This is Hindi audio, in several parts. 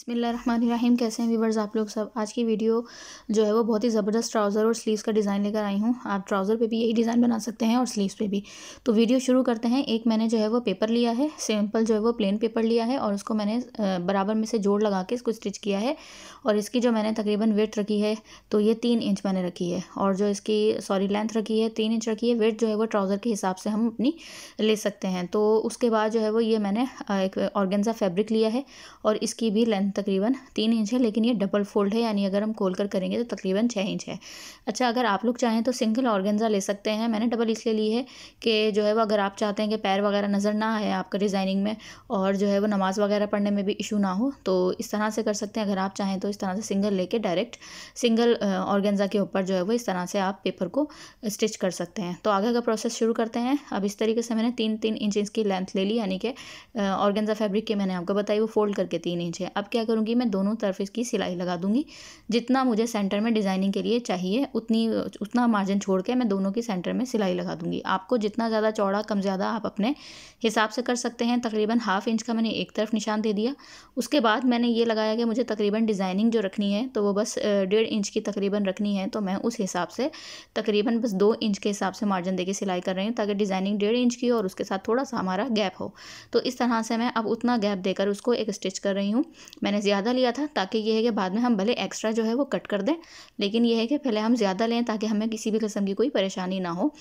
बिस्मिल्लाहिर्रहमानिर्रहीम। कैसे हैं व्यूवर्स आप लोग सब। आज की वीडियो जो है वो बहुत ही ज़बरदस्त ट्राउज़र और स्लीव्स का डिज़ाइन लेकर आई हूँ। आप ट्राउज़र पे भी यही डिज़ाइन बना सकते हैं और स्लीव्स पे भी। तो वीडियो शुरू करते हैं। एक मैंने जो है वो पेपर लिया है, सिंपल जो है वो प्लेन पेपर लिया है और उसको मैंने बराबर में से जोड़ लगा के इसको स्टिच किया है। और इसकी जो मैंने तकरीबन विड्थ रखी है तो ये 3 इंच मैंने रखी है, और जो इसकी लेंथ रखी है 3 इंच रखी है। विड्थ जो है वो ट्राउज़र के हिसाब से हम अपनी ले सकते हैं। तो उसके बाद जो है वो ये मैंने एक ऑर्गेन्जा फैब्रिक लिया है और इसकी भी लेंथ तकरीबन 3 इंच है, लेकिन ये डबल फोल्ड है, यानी अगर हम खोल कर करेंगे तो तकरीबन 6 इंच है। अच्छा, अगर आप लोग चाहें तो सिंगल ऑर्गेन्जा ले सकते हैं। मैंने डबल इसलिए ली है कि जो है वो अगर आप चाहते हैं कि पैर वगैरह नज़र ना आए आपका डिज़ाइनिंग में, और जो है वो नमाज़ वगैरह पढ़ने में भी इशू ना हो, तो इस तरह से कर सकते हैं। अगर आप चाहें तो इस तरह से सिंगल लेके डायरेक्ट सिंगल ऑर्गेन्जा के ऊपर जो है वो इस तरह से आप पेपर को स्टिच कर सकते हैं। तो आगे का प्रोसेस शुरू करते हैं। अब इस तरीके से मैंने 3-3 इंच की लेंथ ले ली, यानी कि ऑर्गेन्जा फैब्रिक के मैंने आपको बताई वो फोल्ड करके 3 इंच है। अब क्या करूँगी, मैं दोनों तरफ इसकी सिलाई लगा दूँगी। जितना मुझे सेंटर में डिज़ाइनिंग के लिए चाहिए उतना मार्जिन छोड़ के मैं दोनों की सेंटर में सिलाई लगा दूँगी। आपको जितना ज़्यादा चौड़ा कम ज़्यादा आप अपने हिसाब से कर सकते हैं। तकरीबन हाफ इंच का मैंने एक तरफ निशान दे दिया। उसके बाद मैंने ये लगाया कि मुझे तकरीबन डिज़ाइनिंग जो रखनी है तो वो बस 1.5 इंच की तकरीबन रखनी है। तो मैं उस हिसाब से तकरीबन बस 2 इंच के हिसाब से मार्जिन देके सिलाई कर रही हूँ, ताकि डिज़ाइनिंग 1.5 इंच की हो और उसके साथ थोड़ा सा हमारा गैप हो। तो इस तरह से मैं अब उतना गैप देकर उसको एक स्टिच कर रही हूँ। मैंने ज़्यादा लिया था ताकि ये है कि बाद में हम भले एक्स्ट्रा जो है वो कट कर दें, लेकिन ये है कि पहले हम ज़्यादा लें ताकि हमें किसी भी किस्म की कोई परेशानी ना हो।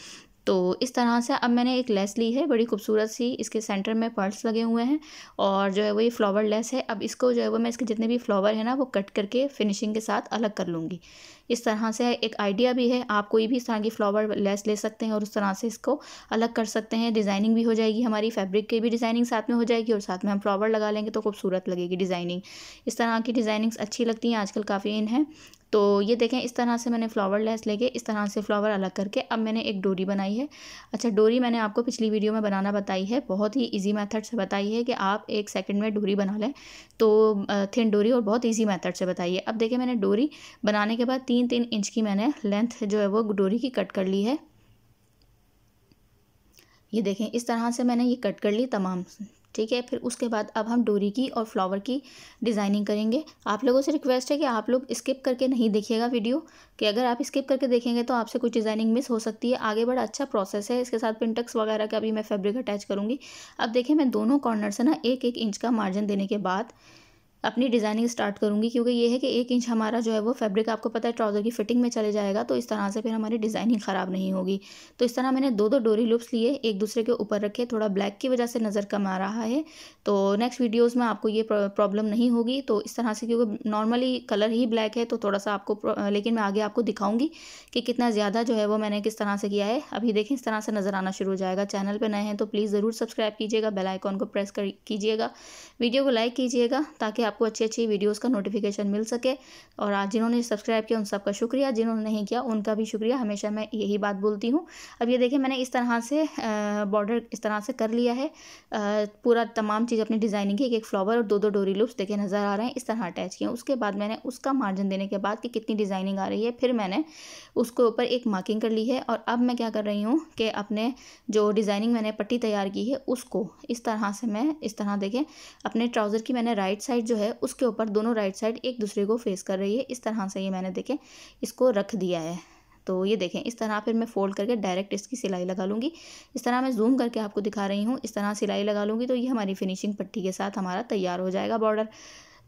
तो इस तरह से अब मैंने एक लेस ली है बड़ी खूबसूरत सी, इसके सेंटर में पर्ल्स लगे हुए हैं और जो है वो ये फ्लावर लेस है। अब इसको जो है वो मैं इसके जितने भी फ्लावर है ना वो कट करके फिनिशिंग के साथ अलग कर लूँगी। इस तरह से एक आइडिया भी है, आप कोई भी इस तरह की फ्लावर लेस ले सकते हैं और उस तरह से इसको अलग कर सकते हैं। डिज़ाइनिंग भी हो जाएगी, हमारी फैब्रिक की भी डिज़ाइनिंग साथ में हो जाएगी और साथ में हम फ्लावर लगा लेंगे तो खूबसूरत लगेगी डिज़ाइनिंग। इस तरह की डिज़ाइनिंग्स अच्छी लगती हैं, आजकल काफ़ी इन है। तो ये देखें, इस तरह से मैंने फ्लावर लेस लेके इस तरह से फ्लावर अलग करके अब मैंने एक डोरी बनाई है। अच्छा, डोरी मैंने आपको पिछली वीडियो में बनाना बताई है, बहुत ही इजी मेथड से बताई है कि आप 1 सेकंड में डोरी बना लें। तो थिन डोरी, और बहुत इजी मेथड से बताई है। अब देखिए, मैंने डोरी बनाने के बाद 3-3 इंच की मैंने लेंथ जो है वो डोरी की कट कर ली है। ये देखें, इस तरह से मैंने ये कट कर ली तमाम, ठीक है। फिर उसके बाद अब हम डोरी की और फ्लावर की डिज़ाइनिंग करेंगे। आप लोगों से रिक्वेस्ट है कि आप लोग स्किप करके नहीं देखिएगा वीडियो, कि अगर आप स्किप करके देखेंगे तो आपसे कुछ डिज़ाइनिंग मिस हो सकती है। आगे बड़ा अच्छा प्रोसेस है, इसके साथ पिनटक्स वगैरह का भी मैं फैब्रिक अटैच करूँगी। अब देखिए, मैं दोनों कॉर्नर से ना 1-1 इंच का मार्जिन देने के बाद अपनी डिज़ाइनिंग स्टार्ट करूँगी, क्योंकि ये है कि 1 इंच हमारा जो है वो फैब्रिक आपको पता है ट्राउज़र की फिटिंग में चले जाएगा, तो इस तरह से फिर हमारी डिज़ाइनिंग ख़राब नहीं होगी। तो इस तरह मैंने 2-2 डोरी लूप्स लिए, एक दूसरे के ऊपर रखे। थोड़ा ब्लैक की वजह से नज़र कम आ रहा है, तो नेक्स्ट वीडियोज़ में आपको ये प्रॉब्लम नहीं होगी। तो इस तरह से, क्योंकि नॉर्मली कलर ही ब्लैक है तो थोड़ा सा आपको लेकिन मैं आगे आपको दिखाऊँगी कि कितना ज़्यादा जो है वो मैंने किस तरह से किया है। अभी देखें, इस तरह से नज़र आना शुरू हो जाएगा। चैनल पर नए हैं तो प्लीज़ ज़रूर सब्सक्राइब कीजिएगा, बेल आइकॉन को प्रेस कीजिएगा, वीडियो को लाइक कीजिएगा ताकि आपको अच्छी वीडियोस का नोटिफिकेशन मिल सके। और आज जिन्होंने सब्सक्राइब किया उन सबका शुक्रिया, जिन्होंने नहीं किया उनका भी शुक्रिया। हमेशा मैं यही बात बोलती हूँ। अब ये देखिए, मैंने इस तरह से बॉर्डर इस तरह से कर लिया है। पूरा तमाम चीज़ अपनी डिज़ाइनिंग की, एक फ्लावर और 2-2 डोरी लूप्स देखे नज़र आ रहे हैं, इस तरह अटैच किए। उसके बाद मैंने उसका मार्जिन देने के बाद कि कितनी डिज़ाइनिंग आ रही है, फिर मैंने उसके ऊपर एक मार्किंग कर ली है। और अब मैं क्या कर रही हूँ कि अपने जो डिज़ाइनिंग मैंने पट्टी तैयार की है उसको इस तरह से मैं इस तरह देखें, अपने ट्राउज़र की मैंने राइट साइड जो है उसके ऊपर दोनों राइट साइड एक दूसरे को फेस कर रही है। इस तरह से ये मैंने देखें इसको रख दिया है। तो ये देखें, इस तरह फिर मैं फोल्ड करके डायरेक्ट इसकी सिलाई लगा लूँगी। इस तरह मैं जूम करके आपको दिखा रही हूँ, इस तरह सिलाई लगा लूँगी तो ये हमारी फिनिशिंग पट्टी के साथ हमारा तैयार हो जाएगा बॉर्डर।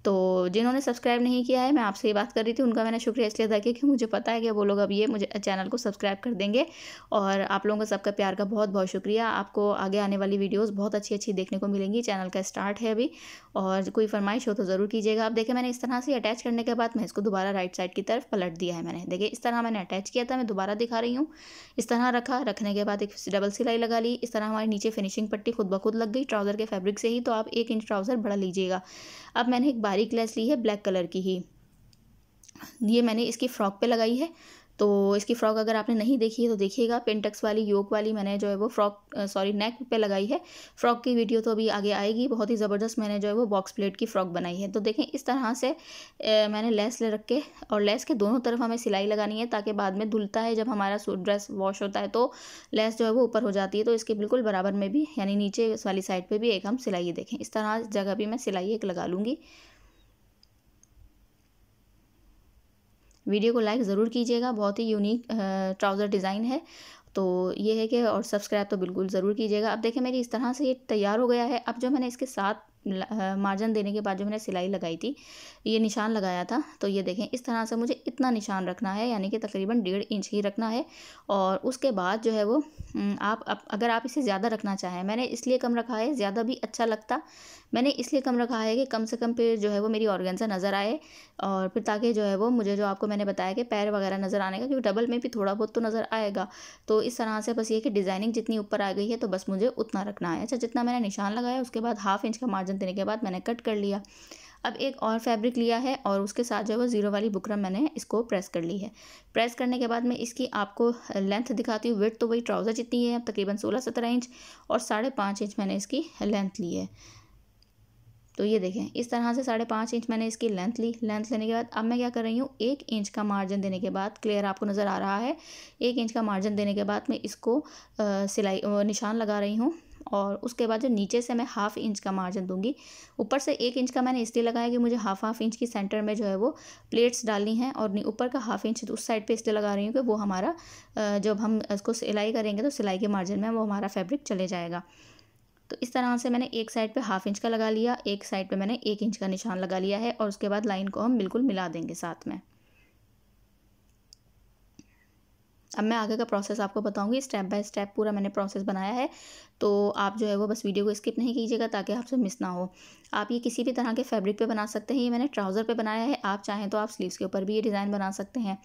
तो जिन्होंने सब्सक्राइब नहीं किया है, मैं आपसे ये बात कर रही थी, उनका मैंने शुक्रिया इसलिए अदा किया कि मुझे पता है कि वो लोग अब ये मुझे चैनल को सब्सक्राइब कर देंगे। और आप लोगों का सबका प्यार का बहुत बहुत शुक्रिया। आपको आगे आने वाली वीडियोज़ बहुत अच्छी देखने को मिलेंगी। चैनल का स्टार्ट है अभी, और कोई फरमाइश हो तो ज़रूर कीजिएगा। अब देखिए, मैंने इस तरह से अटैच करने के बाद मैं इसको दोबारा राइट साइड की तरफ पलट दिया है। मैंने देखिए इस तरह मैंने अटैच किया था, मैं दोबारा दिखा रही हूँ। इस तरह रखने के बाद एक डबल सिलाई लगा ली। इस तरह हमारे नीचे फिनिशिंग पट्टी खुद ब खुद लग गई ट्राउज़र के फैब्रिक से ही। तो आप 1 इंच ट्राउज़र बड़ा लीजिएगा। अब मैंने एक बारीक लेस ली है ब्लैक कलर की ही, ये मैंने इसकी फ्रॉक पे लगाई है। तो इसकी फ्रॉक अगर आपने नहीं देखी है तो देखिएगा, पिनटक्स वाली योक वाली मैंने जो है वो नेक पे लगाई है। फ्रॉक की वीडियो तो अभी आगे आएगी। बहुत ही ज़बरदस्त मैंने जो है वो बॉक्स प्लेट की फ्रॉक बनाई है। तो देखें, इस तरह से मैंने लेस ले रख के, और लेस के दोनों तरफ हमें सिलाई लगानी है ताकि बाद में धुलता है जब हमारा ड्रेस वॉश होता है तो लेस जो है वो ऊपर हो जाती है। तो इसके बिल्कुल बराबर में भी, यानी नीचे वाली साइड पर भी एक हम सिलाई, देखें इस तरह जगह भी मैं सिलाई एक लगा लूँगी। वीडियो को लाइक ज़रूर कीजिएगा, बहुत ही यूनिक ट्राउज़र डिज़ाइन है। तो ये है कि और सब्सक्राइब तो बिल्कुल ज़रूर कीजिएगा। अब देखिए मेरी इस तरह से ये तैयार हो गया है। अब जो मैंने इसके साथ मार्जिन देने के बाद जो मैंने सिलाई लगाई थी, ये निशान लगाया था, तो ये देखें इस तरह से मुझे इतना निशान रखना है, यानी कि तकरीबन 1.5 इंच ही रखना है। और उसके बाद जो है वो आप अगर आप इसे ज़्यादा रखना चाहें, मैंने इसलिए कम रखा है, ज़्यादा भी अच्छा लगता, मैंने इसलिए कम रखा है कि कम से कम फिर जो है वो मेरी ऑर्गेन्जा नज़र आए, और फिर ताकि जो है वो मुझे जो आपको मैंने बताया कि पैर वगैरह नज़र आने का, क्योंकि डबल में भी थोड़ा बहुत तो नज़र आएगा। तो इस तरह से बस ये कि डिज़ाइनिंग जितनी ऊपर आ गई है तो बस मुझे उतना रखना है। अच्छा, जितना मैंने निशान लगाया उसके बाद 1/2 इंच का मार्जिन देने के बाद मैंने कट कर लिया। अब एक और फैब्रिक लिया है और उसके साथ जो है वो ज़ीरो वाली बुकरम मैंने इसको प्रेस कर ली है। प्रेस करने के बाद मैं इसकी आपको लेंथ दिखाती हूँ। विड्थ तो वही ट्राउज़र जितनी है, तकरीबन 16-17 इंच, और 5.5 इंच मैंने इसकी लेंथ ली है। तो ये देखें इस तरह से 5.5 इंच मैंने इसकी लेंथ ली। लेंथ लेने के बाद अब मैं क्या कर रही हूँ, 1 इंच का मार्जिन देने के बाद, क्लियर आपको नज़र आ रहा है, 1 इंच का मार्जिन देने के बाद मैं इसको सिलाई निशान लगा रही हूँ। और उसके बाद जो नीचे से मैं 1/2 इंच का मार्जिन दूंगी। ऊपर से 1 इंच का मैंने इसलिए लगाया कि मुझे हाफ इंच की सेंटर में जो है वो प्लेट्स डालनी है, और ऊपर का 1/2 इंच उस साइड पे इसलिए लगा रही हूँ कि वो हमारा जब हम इसको सिलाई करेंगे तो सिलाई के मार्जिन में वो हमारा फैब्रिक चले जाएगा। तो इस तरह से मैंने एक साइड पे 1/2 इंच का लगा लिया, एक साइड पे मैंने 1 इंच का निशान लगा लिया है, और उसके बाद लाइन को हम बिल्कुल मिला देंगे साथ में। अब मैं आगे का प्रोसेस आपको बताऊंगी, स्टेप बाय स्टेप पूरा मैंने प्रोसेस बनाया है। तो आप जो है वो बस वीडियो को स्किप नहीं कीजिएगा ताकि आपसे मिस ना हो। आप ये किसी भी तरह के फैब्रिक पे बना सकते हैं। ये मैंने ट्राउज़र पे बनाया है, आप चाहें तो आप स्लीव्स के ऊपर भी ये डिज़ाइन बना सकते हैं।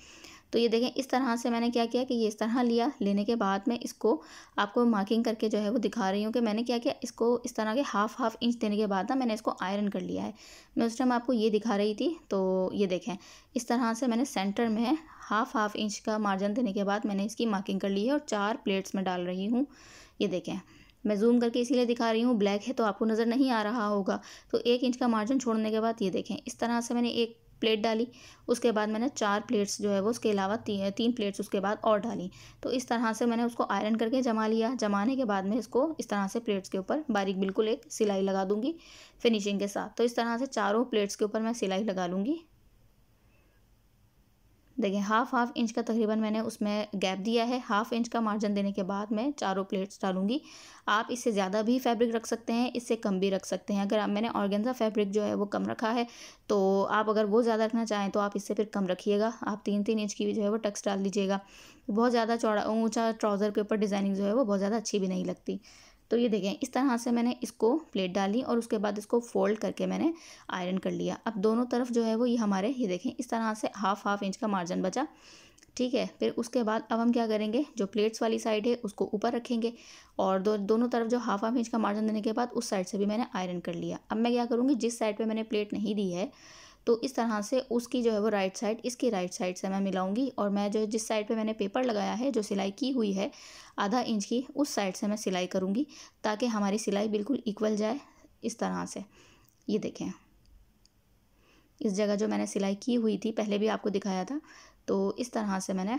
तो ये देखें इस तरह से मैंने क्या किया कि ये इस तरह लिया। लेने के बाद मैं इसको आपको मार्किंग करके जो है वो दिखा रही हूँ कि मैंने क्या किया, इसको इस तरह के हाफ इंच देने के बाद ना मैंने इसको आयरन कर लिया है। मैं उस टाइम आपको ये दिखा रही थी। तो ये देखें इस तरह से मैंने सेंटर में हाफ इंच का मार्जिन देने के बाद मैंने इसकी मार्किंग कर ली है, और 4 प्लेट्स में डाल रही हूँ। ये देखें मैं जूम करके इसीलिए दिखा रही हूँ, ब्लैक है तो आपको नज़र नहीं आ रहा होगा। तो 1 इंच का मार्जिन छोड़ने के बाद ये देखें इस तरह से मैंने एक प्लेट डाली, उसके बाद मैंने 4 प्लेट्स जो है वो उसके अलावा 3 प्लेट्स उसके बाद और डाली। तो इस तरह से मैंने उसको आयरन करके जमा लिया। जमाने के बाद में इसको इस तरह से प्लेट्स के ऊपर बारीक बिल्कुल एक सिलाई लगा दूंगी फिनिशिंग के साथ। तो इस तरह से चारों प्लेट्स के ऊपर मैं सिलाई लगा लूँगी। देखिए हाफ इंच का तकरीबन मैंने उसमें गैप दिया है। 1/2 इंच का मार्जिन देने के बाद मैं चारों प्लेट्स डालूंगी। आप इससे ज़्यादा भी फैब्रिक रख सकते हैं, इससे कम भी रख सकते हैं। अगर आप मैंने ऑर्गेन्जा फैब्रिक जो है वो कम रखा है, तो आप अगर वो ज़्यादा रखना चाहें तो आप इससे फिर कम रखिएगा। आप 3-3 इंच की भी जो है वो टक्स डाल दीजिएगा। बहुत ज़्यादा चौड़ा ऊँचा ट्राउज़र के ऊपर डिज़ाइनिंग जो है वो बहुत ज़्यादा अच्छी भी नहीं लगती। तो ये देखें इस तरह से मैंने इसको प्लेट डाली, और उसके बाद इसको फोल्ड करके मैंने आयरन कर लिया। अब दोनों तरफ जो है वो ये हमारे ये देखें इस तरह से हाफ इंच का मार्जिन बचा। ठीक है, फिर उसके बाद अब हम क्या करेंगे, जो प्लेट्स वाली साइड है उसको ऊपर रखेंगे, और दोनों तरफ जो हाफ इंच का मार्जिन देने के बाद उस साइड से भी मैंने आयरन कर लिया। अब मैं क्या करूँगी, जिस साइड पे मैंने प्लेट नहीं दी है तो इस तरह से उसकी जो है वो राइट साइड इसकी राइट साइड से मैं मिलाऊंगी, और मैं जो जिस साइड पे मैंने पेपर लगाया है, जो सिलाई की हुई है ½ इंच की, उस साइड से मैं सिलाई करूँगी ताकि हमारी सिलाई बिल्कुल इक्वल जाए। इस तरह से ये देखें इस जगह जो मैंने सिलाई की हुई थी पहले भी आपको दिखाया था, तो इस तरह से मैंने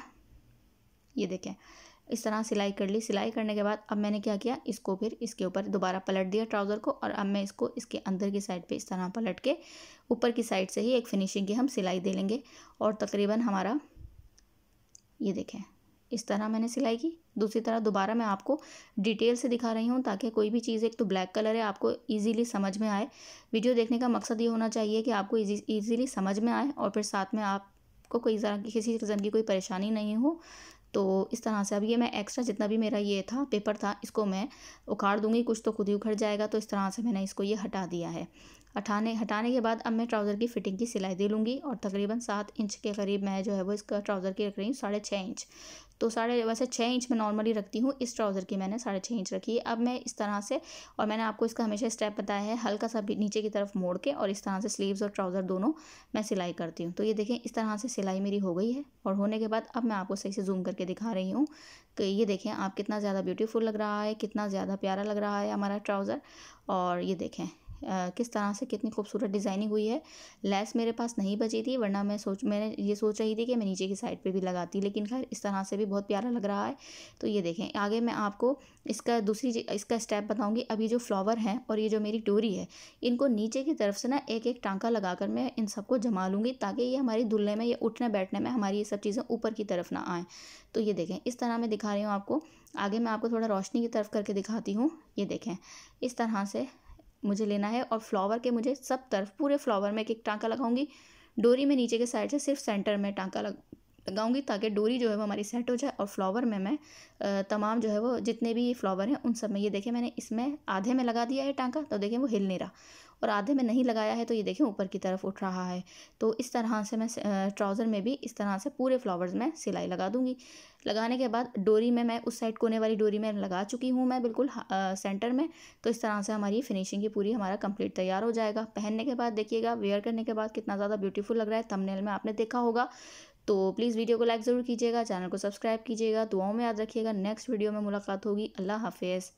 ये देखें इस तरह सिलाई कर ली। सिलाई करने के बाद अब मैंने क्या किया, इसको फिर इसके ऊपर दोबारा पलट दिया ट्राउज़र को, और अब मैं इसको इसके अंदर की साइड पे इस तरह पलट के ऊपर की साइड से ही एक फिनिशिंग की हम सिलाई दे लेंगे। और तकरीबन हमारा ये देखें इस तरह मैंने सिलाई की। दूसरी तरफ दोबारा मैं आपको डिटेल से दिखा रही हूँ ताकि कोई भी चीज़, एक तो ब्लैक कलर है, आपको ईजीली समझ में आए। वीडियो देखने का मकसद ये होना चाहिए कि आपको ईजीली समझ में आए, और फिर साथ में आपको कोई तरह की किसी किस्म की कोई परेशानी नहीं हो। तो इस तरह से अब ये मैं एक्स्ट्रा जितना भी मेरा ये था पेपर था, इसको मैं उखाड़ दूंगी, कुछ तो खुद ही उखड़ जाएगा। तो इस तरह से मैंने इसको ये हटा दिया है। हटाने के बाद अब मैं ट्राउज़र की फ़िटिंग की सिलाई दे लूँगी, और तकरीबन 7 इंच के करीब मैं जो है वो इसका ट्राउज़र की रख रही हूँ 6.5 इंच। तो वैसे 6 इंच मैं नॉर्मली रखती हूँ, इस ट्राउज़र की मैंने 6.5 इंच रखी है। अब मैं इस तरह से, और मैंने आपको इसका हमेशा स्टेप बताया है, हल्का सा नीचे की तरफ मोड़ के और इस तरह से स्लीव्स और ट्राउज़र दोनों मैं सिलाई करती हूँ। तो ये देखें इस तरह से सिलाई मेरी हो गई है, और होने के बाद अब मैं आपको सही से जूम करके दिखा रही हूँ कि ये देखें आप कितना ज़्यादा ब्यूटीफुल लग रहा है, कितना ज़्यादा प्यारा लग रहा है हमारा ट्राउज़र। और ये देखें किस तरह से कितनी खूबसूरत डिज़ाइनिंग हुई है। लेस मेरे पास नहीं बची थी, वरना मैंने ये सोच रही थी कि मैं नीचे की साइड पे भी लगाती, लेकिन खैर इस तरह से भी बहुत प्यारा लग रहा है। तो ये देखें, आगे मैं आपको इसका स्टेप बताऊँगी। अब ये जो फ्लावर हैं और ये जो मेरी डोरी है, इनको नीचे की तरफ से ना एक एक टाँका लगाकर मैं इन सबको जमा लूँगी, ताकि ये हमारी दुल्हन में या उठने बैठने में हमारी ये सब चीज़ें ऊपर की तरफ ना आएँ। तो ये देखें, इस तरह मैं दिखा रही हूँ आपको। आगे मैं आपको थोड़ा रोशनी की तरफ करके दिखाती हूँ। ये देखें, इस तरह से मुझे लेना है और फ्लावर के मुझे सब तरफ पूरे फ्लावर में एक-एक टाँका लगाऊंगी। डोरी में नीचे के साइड से सिर्फ सेंटर में टाँका लगाऊंगी, ताकि डोरी जो है वो हमारी सेट हो जाए। और फ्लावर में मैं तमाम जो है वो जितने भी फ्लावर हैं उन सब में, ये देखें मैंने इसमें आधे में लगा दिया है टाँका, तो देखें वो हिल नहीं रहा, और आधे में नहीं लगाया है तो ये देखें ऊपर की तरफ उठ रहा है। तो इस तरह से मैं ट्राउज़र में भी इस तरह से पूरे फ्लावर्स में सिलाई लगा दूँगी। लगाने के बाद डोरी में मैं उस साइड कोने वाली डोरी में लगा चुकी हूँ मैं बिल्कुल सेंटर में। तो इस तरह से हमारी फिनिशिंग की पूरी हमारा कंप्लीट तैयार हो जाएगा। पहनने के बाद देखिएगा, वेयर करने के बाद कितना ज़्यादा ब्यूटीफुल लग रहा है, थंबनेल में आपने देखा होगा। तो प्लीज़ वीडियो को लाइक ज़रूर कीजिएगा, चैनल को सब्सक्राइब कीजिएगा, दुआओं में याद रखिएगा। नेक्स्ट वीडियो में मुलाकात होगी। अल्लाह हाफ़िज़।